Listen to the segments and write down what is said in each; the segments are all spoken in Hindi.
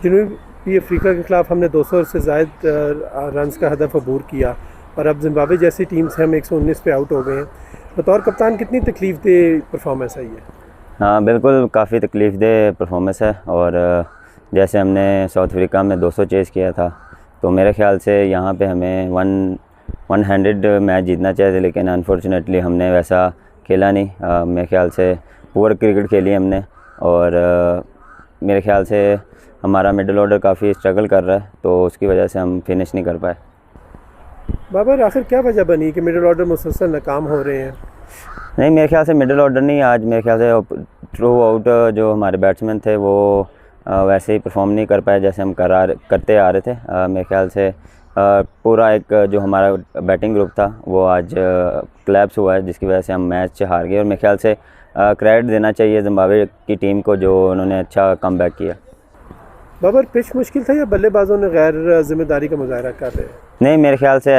जनूबी अफ्रीका के ख़िलाफ़ हमने 200 से ज़ायद रन्स का हदफ अबूर किया और अब जिम्बाब्वे जैसी टीम से हम 119 पे आउट हो गए हैं। बतौर कप्तान कितनी तकलीफ़ दे परफॉर्मेंस है ये? हाँ बिल्कुल, काफ़ी तकलीफ़ दे परफॉर्मेंस है। और जैसे हमने साउथ अफ्रीका में 200 चेज़ किया था, तो मेरे ख़्याल से यहाँ पे हमें 100 मैच जीतना चाहिए, लेकिन अनफॉर्चुनेटली हमने वैसा खेला नहीं। मेरे ख़्याल से पुअर क्रिकेट खेली हमने। और मेरे ख़्याल से हमारा मिडिल ऑर्डर काफ़ी स्ट्रगल कर रहा है, तो उसकी वजह से हम फिनिश नहीं कर पाए। बाबर, आखिर क्या वजह बनी कि मिडिल ऑर्डर मुसलसल नाकाम हो रहे हैं? नहीं, मेरे ख़्याल से मिडिल ऑर्डर नहीं, आज मेरे ख़्याल से थ्रू आउट जो हमारे बैट्समैन थे वो वैसे ही परफॉर्म नहीं कर पाए जैसे हम करते आ रहे थे। मेरे ख़्याल से पूरा एक जो हमारा बैटिंग ग्रुप था वो आज कोलैप्स हुआ है, जिसकी वजह से हम मैच हार गए। और मेरे ख़्याल से क्रेडिट देना चाहिए जिम्बाब्वे की टीम को, जो उन्होंने अच्छा कमबैक किया। बाबर, पिच मुश्किल था या बल्लेबाजों ने गैर जिम्मेदारी का मुजाहरा कर रहे हैं? नहीं, मेरे ख्याल से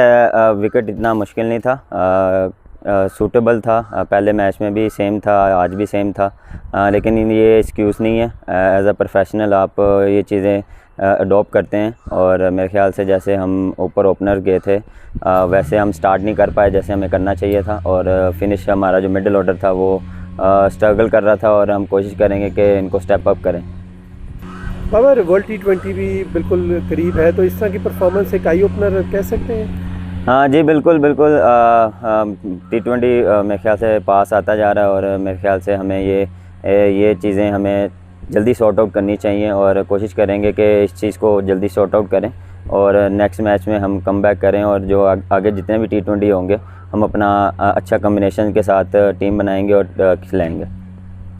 विकेट इतना मुश्किल नहीं था, सूटेबल था। पहले मैच में भी सेम था, आज भी सेम था। लेकिन ये एक्सक्यूज़ नहीं है। एज अ प्रोफेशनल आप ये चीज़ें अडॉप्ट करते हैं। और मेरे ख्याल से जैसे हम ऊपर ओपनर गए थे वैसे हम स्टार्ट नहीं कर पाए जैसे हमें करना चाहिए था। और फिनिश हमारा जो मिडिल ऑर्डर था वो स्ट्रगल कर रहा था, और हम कोशिश करेंगे कि इनको स्टेप अप करें। बाबर, वर्ल्ड T20 भी बिल्कुल करीब है, तो इस तरह की परफॉर्मेंस एक आई ओपनर कह सकते हैं? हाँ जी, बिल्कुल बिल्कुल। T20 मेरे ख्याल से पास आता जा रहा है, और मेरे ख्याल से हमें ये चीज़ें हमें जल्दी सॉर्ट आउट करनी चाहिए, और कोशिश करेंगे कि इस चीज़ को जल्दी सॉर्ट आउट करें और नेक्स्ट मैच में हम कम बैक करें। और जो आगे जितने भी T20 होंगे हम अपना अच्छा कॉम्बिनेशन के साथ टीम बनाएंगे और खिलाएंगे।